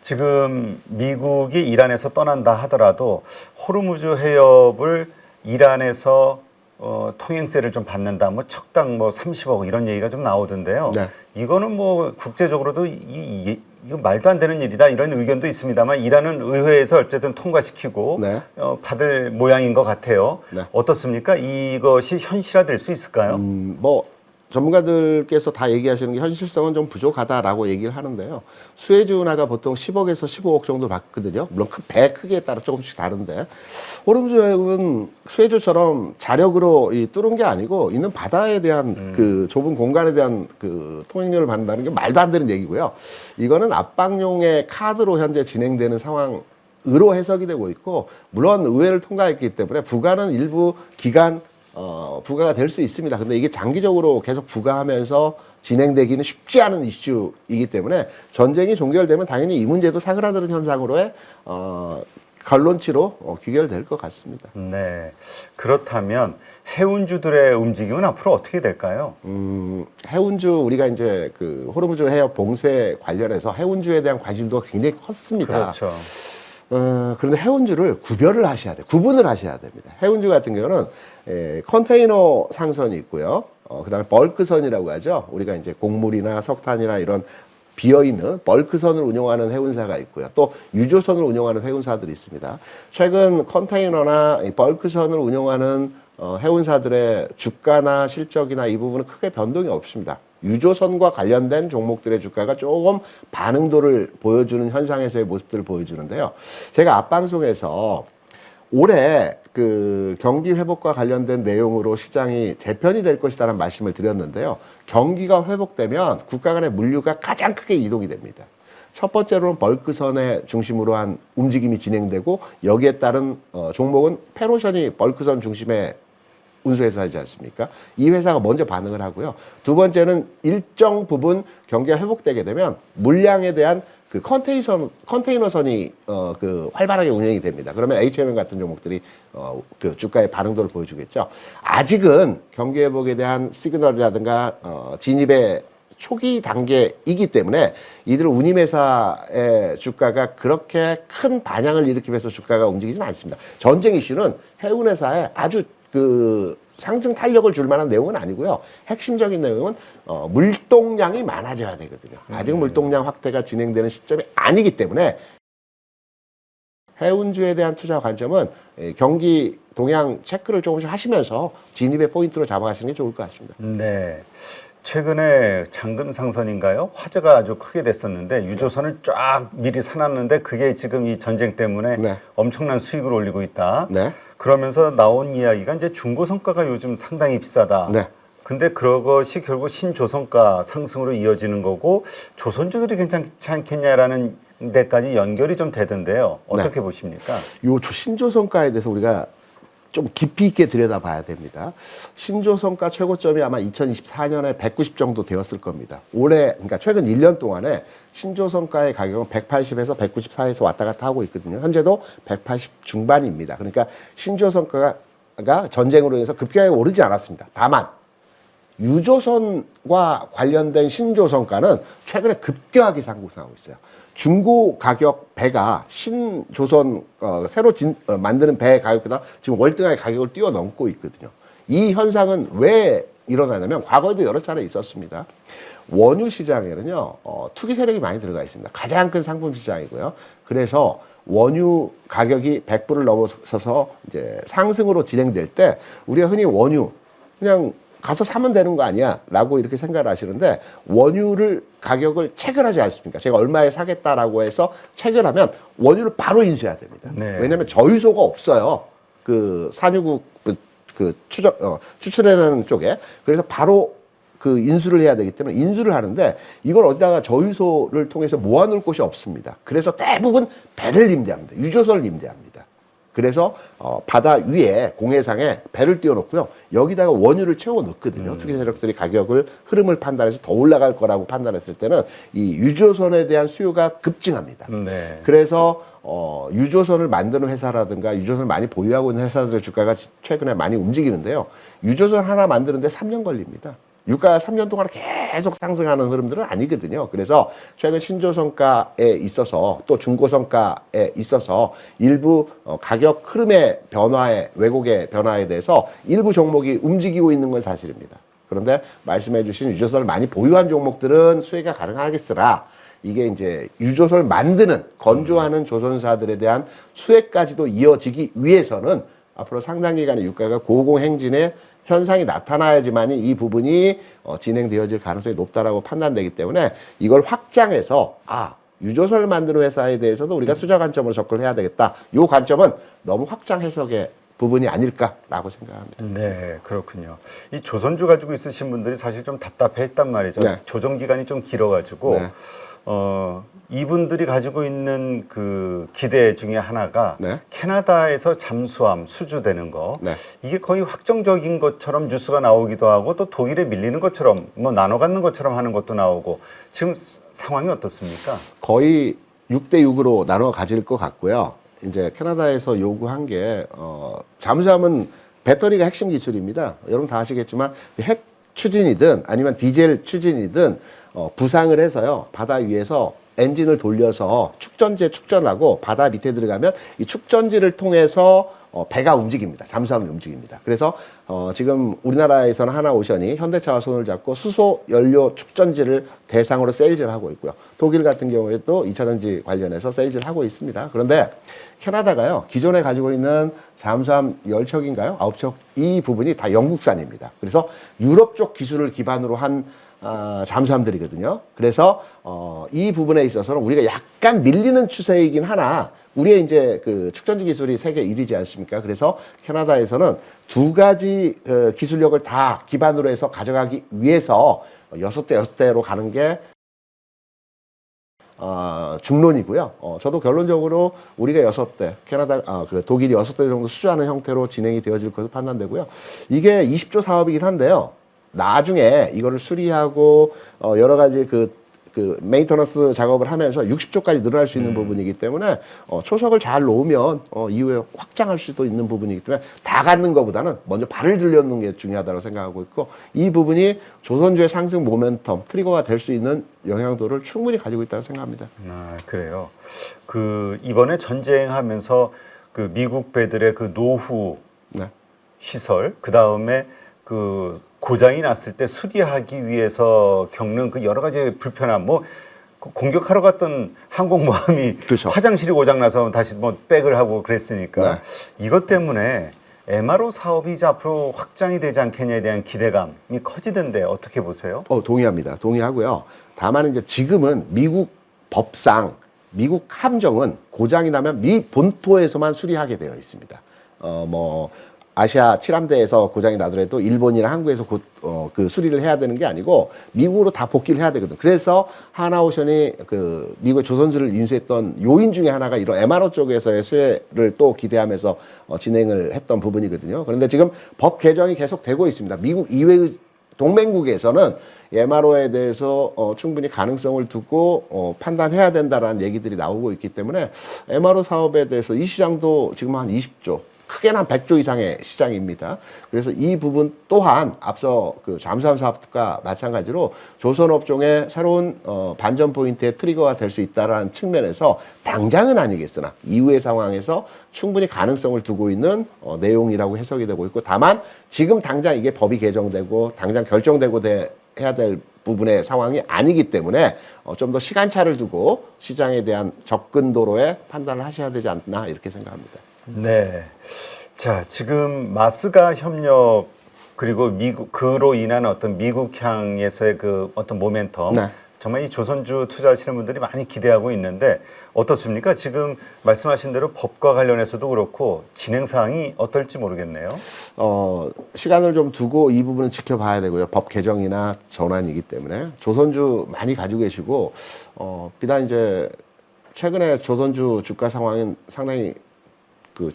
지금 미국이 이란에서 떠난다 하더라도 호르무즈 해협을 이란에서 통행세를 좀 받는다, 뭐 척당 뭐 30억 이런 얘기가 좀 나오던데요. 네. 이거는 뭐 국제적으로도 이거 말도 안 되는 일이다 이런 의견도 있습니다만 이란은 의회에서 어쨌든 통과시키고 네. 받을 모양인 것 같아요. 네. 어떻습니까? 이것이 현실화될 수 있을까요? 뭐 전문가들께서 다 얘기하시는 게 현실성은 좀 부족하다라고 얘기를 하는데요. 수에즈 운하가 보통 10억에서 15억 정도 받거든요. 물론 배 크기에 따라 조금씩 다른데 호르무즈 해협은 수에즈처럼 자력으로 뚫은 게 아니고 있는 바다에 대한 그 좁은 공간에 대한 그 통행료를 받는다는 게 말도 안 되는 얘기고요. 이거는 압박용의 카드로 현재 진행되는 상황으로 해석이 되고 있고, 물론 의회를 통과했기 때문에 부과는 일부 기간 부과가 될 수 있습니다. 근데 이게 장기적으로 계속 부과하면서 진행되기는 쉽지 않은 이슈이기 때문에 전쟁이 종결되면 당연히 이 문제도 사그라드는 현상으로의 결론치로 귀결될 것 같습니다. 네. 그렇다면 해운주들의 움직임은 앞으로 어떻게 될까요? 해운주, 우리가 이제 그 호르무즈 해협 봉쇄 관련해서 해운주에 대한 관심도가 굉장히 컸습니다. 그렇죠. 그런데 해운주를 구별을 하셔야 돼요. 구분을 하셔야 됩니다. 해운주 같은 경우는 컨테이너 상선이 있고요. 그다음에 벌크선이라고 하죠. 우리가 이제 곡물이나 석탄이나 이런 비어있는 벌크선을 운영하는 해운사가 있고요. 또 유조선을 운영하는 해운사들이 있습니다. 최근 컨테이너나 벌크선을 운영하는 해운사들의 주가나 실적이나 이 부분은 크게 변동이 없습니다. 유조선과 관련된 종목들의 주가가 조금 반응도를 보여주는 현상에서의 모습들을 보여주는데요. 제가 앞방송에서 올해 그 경기 회복과 관련된 내용으로 시장이 재편이 될 것이다라는 말씀을 드렸는데요. 경기가 회복되면 국가 간의 물류가 가장 크게 이동이 됩니다. 첫 번째로는 벌크선의 중심으로 한 움직임이 진행되고, 여기에 따른 종목은 페노션이 벌크선 중심의 운수회사이지 않습니까? 이 회사가 먼저 반응을 하고요. 두 번째는 일정 부분 경기가 회복되게 되면 물량에 대한 그 컨테이너선이 그 활발하게 운영이 됩니다. 그러면 HMM 같은 종목들이 그 주가의 반응도를 보여주겠죠. 아직은 경기 회복에 대한 시그널이라든가 진입의 초기 단계이기 때문에 이들 운임회사의 주가가 그렇게 큰 반향을 일으키면서 주가가 움직이지는 않습니다. 전쟁 이슈는 해운회사에 아주 그 상승 탄력을 줄 만한 내용은 아니고요. 핵심적인 내용은 물동량이 많아져야 되거든요. 아직 물동량 확대가 진행되는 시점이 아니기 때문에 해운주에 대한 투자 관점은 경기 동향 체크를 조금씩 하시면서 진입의 포인트로 잡아가시는 게 좋을 것 같습니다. 네. 최근에 장금상선인가요? 화재가 아주 크게 됐었는데 유조선을 쫙 미리 사놨는데 그게 지금 이 전쟁 때문에 네. 엄청난 수익을 올리고 있다. 네. 그러면서 나온 이야기가 이제 중고선가가 요즘 상당히 비싸다. 네. 근데 그것이 결국 신조선가 상승으로 이어지는 거고 조선주들이 괜찮지 않겠냐라는 데까지 연결이 좀 되던데요. 어떻게 보십니까? 요 신조선가에 대해서 우리가 좀 깊이 있게 들여다봐야 됩니다. 신조선가 최고점이 아마 2024년에 190 정도 되었을 겁니다. 올해, 그러니까 최근 1년 동안에 신조선가의 가격은 180에서 190 사이에서 왔다 갔다 하고 있거든요. 현재도 180 중반입니다. 그러니까 신조선가가 전쟁으로 인해서 급격하게 오르지 않았습니다. 다만 유조선과 관련된 신조선가는 최근에 급격하게 상승하고 있어요. 중고 가격 배가 신조선 새로 만드는 배 가격보다 지금 월등하게 가격을 뛰어넘고 있거든요. 이 현상은 왜 일어나냐면 과거에도 여러 차례 있었습니다. 원유 시장에는요 투기 세력이 많이 들어가 있습니다. 가장 큰 상품 시장이고요. 그래서 원유 가격이 100불을 넘어서서 이제 상승으로 진행될 때 우리가 흔히 원유 그냥 가서 사면 되는 거 아니야? 라고 이렇게 생각을 하시는데 원유를 가격을 체결하지 않습니까? 제가 얼마에 사겠다라고 해서 체결하면 원유를 바로 인수해야 됩니다. 네. 왜냐하면 저유소가 없어요. 그 산유국 추출하는 쪽에. 그래서 바로 그 인수를 해야 되기 때문에 인수를 하는데 이걸 어디다가 저유소를 통해서 모아놓을 곳이 없습니다. 그래서 대부분 배를 임대합니다. 유조선을 임대합니다. 그래서 바다 위에 공해상에 배를 띄워놓고요. 여기다가 원유를 채워 넣거든요. 투기 세력들이 가격을 흐름을 판단해서 더 올라갈 거라고 판단했을 때는 이 유조선에 대한 수요가 급증합니다. 네. 그래서 유조선을 만드는 회사라든가 유조선을 많이 보유하고 있는 회사들의 주가가 최근에 많이 움직이는데요. 유조선 하나 만드는데 3년 걸립니다. 유가가 3년 동안 계속 상승하는 흐름들은 아니거든요. 그래서 최근 신조성가에 있어서 또 중고성가에 있어서 일부 가격 흐름의 변화에 왜곡의 변화에 대해서 일부 종목이 움직이고 있는 건 사실입니다. 그런데 말씀해 주신 유조선을 많이 보유한 종목들은 수혜가 가능하겠으나 이게 이제 유조선을 만드는 건조하는 조선사들에 대한 수혜까지도 이어지기 위해서는 앞으로 상당 기간의 유가가 고공행진의 현상이 나타나야지만이 이 부분이 진행되어질 가능성이 높다라고 판단되기 때문에 이걸 확장해서 유조선을 만드는 회사에 대해서도 우리가 투자 관점으로 접근해야 되겠다. 이 관점은 너무 확장 해석의 부분이 아닐까라고 생각합니다. 네, 그렇군요. 이 조선주 가지고 있으신 분들이 사실 좀 답답했단 말이죠. 네. 조정 기간이 좀 길어가지고 네. 이분들이 가지고 있는 그 기대 중에 하나가 네. 캐나다에서 잠수함 수주되는 거. 네. 이게 거의 확정적인 것처럼 뉴스가 나오기도 하고 또 독일에 밀리는 것처럼 뭐 나눠 갖는 것처럼 하는 것도 나오고 지금 상황이 어떻습니까? 거의 6대6으로 나눠 가질 것 같고요. 이제 캐나다에서 요구한 게 잠수함은 배터리가 핵심 기술입니다. 여러분 다 아시겠지만 핵 추진이든 아니면 디젤 추진이든 부상을 해서요 바다 위에서 엔진을 돌려서 축전하고 바다 밑에 들어가면 이 축전지를 통해서 배가 움직입니다. 잠수함이 움직입니다. 그래서 지금 우리나라에서는 하나오션이 현대차와 손을 잡고 수소 연료 축전지를 대상으로 세일즈를 하고 있고요. 독일 같은 경우에도 2차전지 관련해서 세일즈를 하고 있습니다. 그런데 캐나다가요 기존에 가지고 있는 잠수함 10척인가요? 9척 이 부분이 다 영국산입니다. 그래서 유럽 쪽 기술을 기반으로 한 잠수함들이거든요. 그래서 이 부분에 있어서는 우리가 약간 밀리는 추세이긴 하나 우리의 이제 그 축전지 기술이 세계 1위지 않습니까? 그래서 캐나다에서는 두 가지 기술력을 다 기반으로 해서 가져가기 위해서 6대로 가는 게 중론이고요. 저도 결론적으로 우리가 6대, 독일이 6대 정도 수주하는 형태로 진행이 되어질 것으로 판단되고요. 이게 20조 사업이긴 한데요. 나중에 이거를 수리하고 여러 가지 그 메인터넌스 작업을 하면서 60조까지 늘어날 수 있는 부분이기 때문에 초석을 잘 놓으면 이후에 확장할 수도 있는 부분이기 때문에 다 갖는 것보다는 먼저 발을 들여놓는 게 중요하다고 생각하고 있고 이 부분이 조선주의 상승 모멘텀 트리거가 될 수 있는 영향도를 충분히 가지고 있다고 생각합니다. 그래요. 그 이번에 전쟁하면서 그 미국 배들의 그 노후 네. 시설 그 다음에 그 고장이 났을 때 수리하기 위해서 겪는 그 여러 가지 불편함, 뭐 공격하러 갔던 항공모함이 그렇죠. 화장실이 고장나서 다시 뭐 백을 하고 그랬으니까 네. 이것 때문에 MRO 사업이 이제 앞으로 확장이 되지 않겠냐에 대한 기대감이 커지던데 어떻게 보세요? 동의합니다. 동의하고요. 다만 이제 지금은 미국 법상 미국 함정은 고장이 나면 미 본토에서만 수리하게 되어 있습니다. 아시아 7함대에서 고장이 나더라도 일본이나 한국에서 그 수리를 해야 되는 게 아니고 미국으로 다 복귀를 해야 되거든. 그래서 하나오션이 그 미국의 조선주를 인수했던 요인 중에 하나가 이런 MRO 쪽에서의 수혜를 또 기대하면서 진행을 했던 부분이거든요. 그런데 지금 법 개정이 계속 되고 있습니다. 미국 이외의 동맹국에서는 MRO에 대해서 충분히 가능성을 두고 판단해야 된다라는 얘기들이 나오고 있기 때문에 MRO 사업에 대해서 이 시장도 지금 한 20조 크게는 한 100조 이상의 시장입니다. 그래서 이 부분 또한 앞서 그 잠수함 사업과 마찬가지로 조선업종의 새로운 반전 포인트의 트리거가 될 수 있다는 측면에서 당장은 아니겠으나 이후의 상황에서 충분히 가능성을 두고 있는 내용이라고 해석이 되고 있고 다만 지금 당장 이게 법이 개정되고 당장 결정되고 해야 될 부분의 상황이 아니기 때문에 좀 더 시간차를 두고 시장에 대한 접근도로에 판단을 하셔야 되지 않나 이렇게 생각합니다. 네. 자, 지금 마스가 협력 그리고 그로 인한 어떤 미국향에서의 그 어떤 모멘텀. 네. 정말 이 조선주 투자하시는 분들이 많이 기대하고 있는데 어떻습니까? 지금 말씀하신 대로 법과 관련해서도 그렇고 진행 사항이 어떨지 모르겠네요. 시간을 좀 두고 이 부분은 지켜봐야 되고요. 법 개정이나 전환이기 때문에 조선주 많이 가지고 계시고 비단 이제 최근에 조선주 주가 상황은 상당히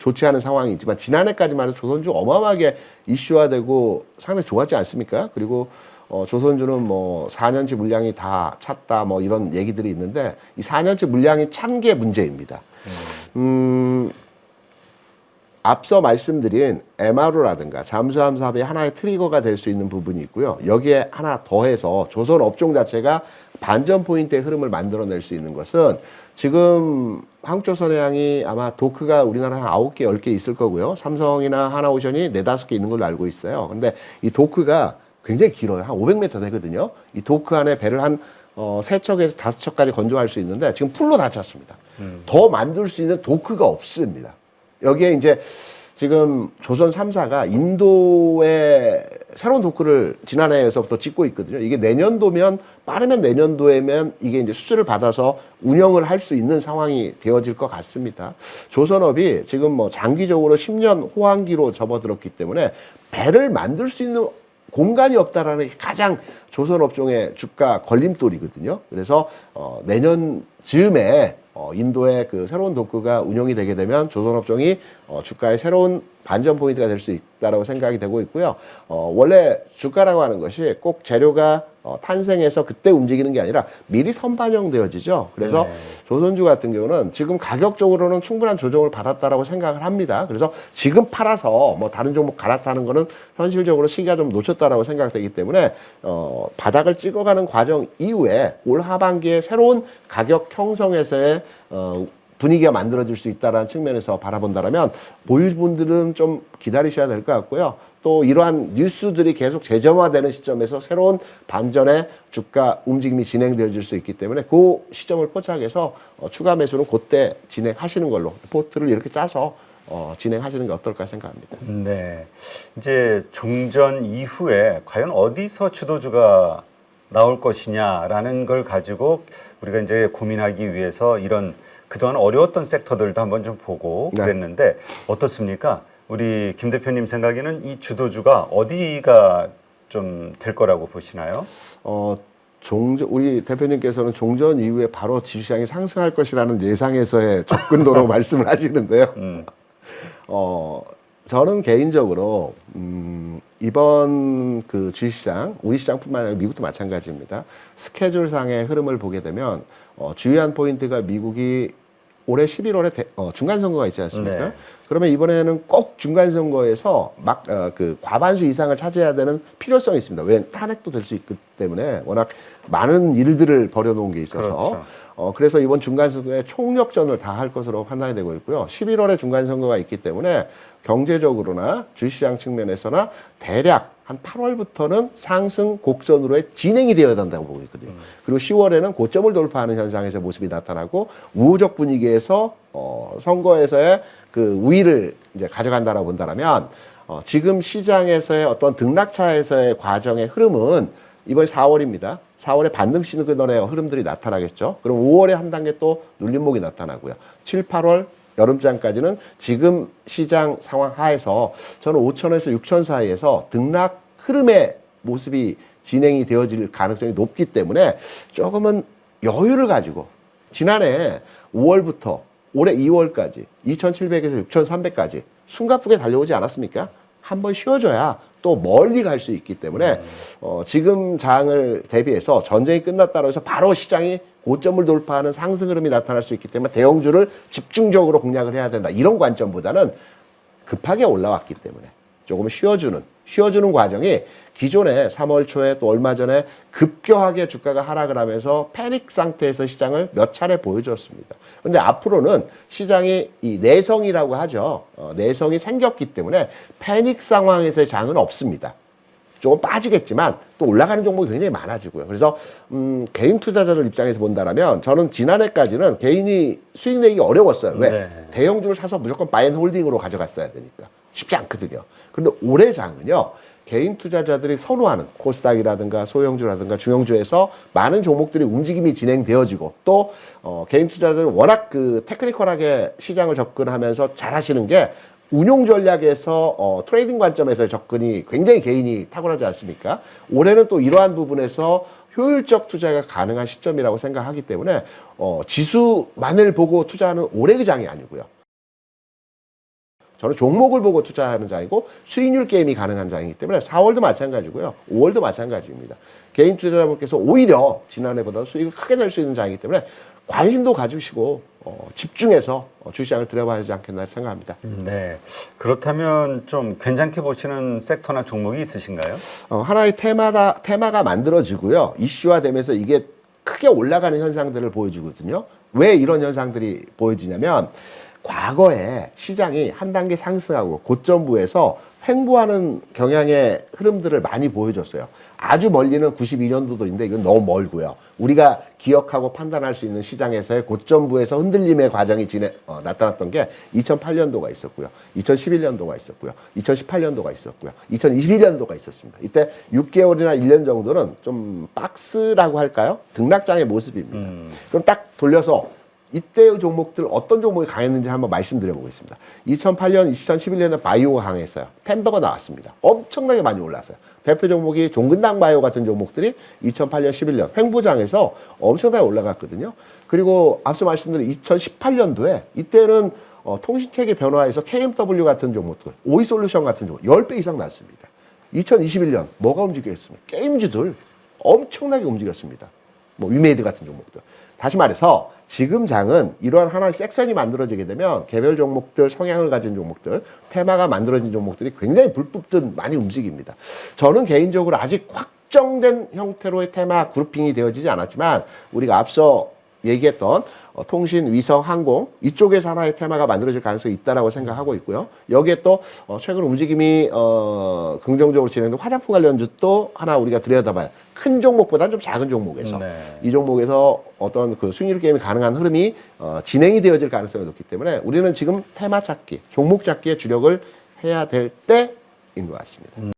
좋지 않은 상황이지만 지난해까지만 해도 조선주 어마어마하게 이슈화되고 상당히 좋았지 않습니까? 그리고 조선주는 뭐 4년치 물량이 다 찼다 뭐 이런 얘기들이 있는데 이 4년치 물량이 찬 게 문제입니다. 앞서 말씀드린 MRO라든가 잠수함 사업의 하나의 트리거가 될 수 있는 부분이 있고요. 여기에 하나 더해서 조선 업종 자체가 반전 포인트의 흐름을 만들어낼 수 있는 것은 지금 한국조선해양이 아마 도크가 우리나라에 한 9개, 10개 있을 거고요. 삼성이나 하나오션이 4, 5개 있는 걸로 알고 있어요. 근데 이 도크가 굉장히 길어요. 한 500m 되거든요. 이 도크 안에 배를 한 3척에서 5척까지 건조할 수 있는데 지금 풀로 다 찼습니다. 더 만들 수 있는 도크가 없습니다. 여기에 이제 지금 조선 3사가 인도에 새로운 도크를 지난해에서부터 짓고 있거든요. 이게 내년도면, 빠르면 내년도에면 이게 이제 수주를 받아서 운영을 할 수 있는 상황이 되어질 것 같습니다. 조선업이 지금 뭐 장기적으로 10년 호황기로 접어들었기 때문에 배를 만들 수 있는 공간이 없다라는 게 가장 조선업종의 주가 걸림돌이거든요. 그래서 내년 즈음에 인도의 그 새로운 도크가 운영이 되게 되면 조선업종이 주가의 새로운 반전 포인트가 될 수 있다라고 생각이 되고 있고요. 원래 주가라고 하는 것이 꼭 재료가 탄생해서 그때 움직이는 게 아니라 미리 선반영되어지죠. 그래서 네. 조선주 같은 경우는 지금 가격적으로는 충분한 조정을 받았다라고 생각을 합니다. 그래서 지금 팔아서 뭐 다른 종목 갈아타는 거는 현실적으로 시기가 좀 놓쳤다라고 생각되기 때문에 바닥을 찍어가는 과정 이후에 올 하반기에 새로운 가격 형성에서의 분위기가 만들어질 수 있다는 측면에서 바라본다면 보유분들은 좀 기다리셔야 될 것 같고요. 또 이러한 뉴스들이 계속 재점화되는 시점에서 새로운 반전의 주가 움직임이 진행되어질 수 있기 때문에 그 시점을 포착해서 추가 매수는 그때 진행하시는 걸로 포트를 이렇게 짜서 진행하시는 게 어떨까 생각합니다. 네. 이제 종전 이후에 과연 어디서 주도주가 나올 것이냐라는 걸 가지고 우리가 이제 고민하기 위해서 이런 그동안 어려웠던 섹터들도 한번 좀 보고 네. 그랬는데 어떻습니까? 우리 김 대표님 생각에는 이 주도주가 어디가 좀 될 거라고 보시나요? 우리 대표님께서는 종전 이후에 바로 지수시장이 상승할 것이라는 예상에서의 접근도로 말씀을 하시는데요. 저는 개인적으로 이번 그 주식시장, 우리 시장뿐만 아니라 미국도 마찬가지입니다. 스케줄상의 흐름을 보게 되면 주요한 포인트가 미국이 올해 11월에 중간 선거가 있지 않습니까? 네. 그러면 이번에는 꼭 중간 선거에서 그 과반수 이상을 차지해야 되는 필요성이 있습니다. 왜 탄핵도 될 수 있기 때문에 워낙 많은 일들을 벌여놓은 게 있어서. 그렇죠. 그래서 이번 중간 선거에 총력전을 다 할 것으로 판단이 되고 있고요. 11월에 중간 선거가 있기 때문에 경제적으로나 주식시장 측면에서나 대략 한 8월부터는 상승 곡선으로의 진행이 되어야 된다고 보고 있거든요. 그리고 10월에는 고점을 돌파하는 현상에서 모습이 나타나고 우호적 분위기에서 선거에서의 그 우위를 이제 가져간다라고 본다면 지금 시장에서의 어떤 등락차에서의 과정의 흐름은 이번에 4월입니다. 4월에 반등 시그널의 흐름들이 나타나겠죠. 그럼 5월에 한 단계 또 눌림목이 나타나고요. 7, 8월 여름장까지는 지금 시장 상황 하에서 저는 5천에서 6천 사이에서 등락 흐름의 모습이 진행이 되어질 가능성이 높기 때문에 조금은 여유를 가지고 지난해 5월부터 올해 2월까지 2,700에서 6,300까지 숨가쁘게 달려오지 않았습니까? 한번 쉬어줘야 또 멀리 갈 수 있기 때문에 지금 장을 대비해서 전쟁이 끝났다고 해서 바로 시장이 고점을 돌파하는 상승 흐름이 나타날 수 있기 때문에 대형주를 집중적으로 공략을 해야 된다. 이런 관점보다는 급하게 올라왔기 때문에 조금 쉬어주는 과정이 기존에 3월 초에 또 얼마 전에 급격하게 주가가 하락을 하면서 패닉 상태에서 시장을 몇 차례 보여줬습니다. 그런데 앞으로는 시장이 이 내성이라고 하죠. 내성이 생겼기 때문에 패닉 상황에서의 장은 없습니다. 조금 빠지겠지만 또 올라가는 종목이 굉장히 많아지고요. 그래서 개인 투자자들 입장에서 본다면 저는 지난해까지는 개인이 수익 내기 어려웠어요. 왜? 네. 대형주를 사서 무조건 바이앤홀딩으로 가져갔어야 되니까. 쉽지 않거든요. 그런데 올해 장은요. 개인 투자자들이 선호하는 코스닥이라든가 소형주라든가 중형주에서 많은 종목들이 움직임이 진행되어지고 또 개인 투자자들은 워낙 그 테크니컬하게 시장을 접근하면서 잘 하시는 게 운용 전략에서 트레이딩 관점에서의 접근이 굉장히 개인이 탁월하지 않습니까? 올해는 또 이러한 부분에서 효율적 투자가 가능한 시점이라고 생각하기 때문에 지수만을 보고 투자하는 올해의 장이 아니고요. 저는 종목을 보고 투자하는 장이고 수익률 게임이 가능한 장이기 때문에 4월도 마찬가지고요. 5월도 마찬가지입니다. 개인 투자자분께서 오히려 지난해보다 수익을 크게 낼 수 있는 장이기 때문에 관심도 가지시고 집중해서 주시장을 들여봐야 하지 않겠나 생각합니다. 네. 그렇다면 좀 괜찮게 보시는 섹터나 종목이 있으신가요? 하나의 테마가 만들어지고요. 이슈화되면서 이게 크게 올라가는 현상들을 보여주거든요. 왜 이런 현상들이 보여지냐면 과거에 시장이 한 단계 상승하고 고점부에서 횡보하는 경향의 흐름들을 많이 보여줬어요. 아주 멀리는 92년도도인데 이건 너무 멀고요. 우리가 기억하고 판단할 수 있는 시장에서의 고점부에서 흔들림의 과정이 나타났던 게 2008년도가 있었고요. 2011년도가 있었고요. 2018년도가 있었고요. 2021년도가 있었습니다. 이때 6개월이나 1년 정도는 좀 박스라고 할까요? 등락장의 모습입니다. 그럼 딱 돌려서 이때의 종목들 어떤 종목이 강했는지 한번 말씀드려 보겠습니다. 2008년, 2011년에 바이오가 강했어요. 템버가 나왔습니다. 엄청나게 많이 올랐어요. 대표 종목이 종근당 바이오 같은 종목들이 2008년, 11년 횡보장에서 엄청나게 올라갔거든요. 그리고 앞서 말씀드린 2018년도에 이때는 통신체계 변화에서 KMW 같은 종목들, 오이솔루션 같은 종목 10배 이상 났습니다. 2021년 뭐가 움직였습니까? 게임주들 엄청나게 움직였습니다. 뭐 위메이드 같은 종목들. 다시 말해서 지금 장은 이러한 하나의 섹션이 만들어지게 되면 개별 종목들, 성향을 가진 종목들, 테마가 만들어진 종목들이 굉장히 불붙듯 많이 움직입니다. 저는 개인적으로 아직 확정된 형태로의 테마 그룹핑이 되어지지 않았지만 우리가 앞서 얘기했던 통신, 위성, 항공 이쪽에서 하나의 테마가 만들어질 가능성이 있다라고 생각하고 있고요. 여기에 또 최근 움직임이 긍정적으로 진행된 화장품 관련주도 하나 우리가 들여다봐야 큰 종목보다는 좀 작은 종목에서 이 종목에서 어떤 그 수익률 게임이 가능한 흐름이 진행이 되어질 가능성이 높기 때문에 우리는 지금 테마 찾기, 종목 찾기에 주력을 해야 될 때인 것 같습니다.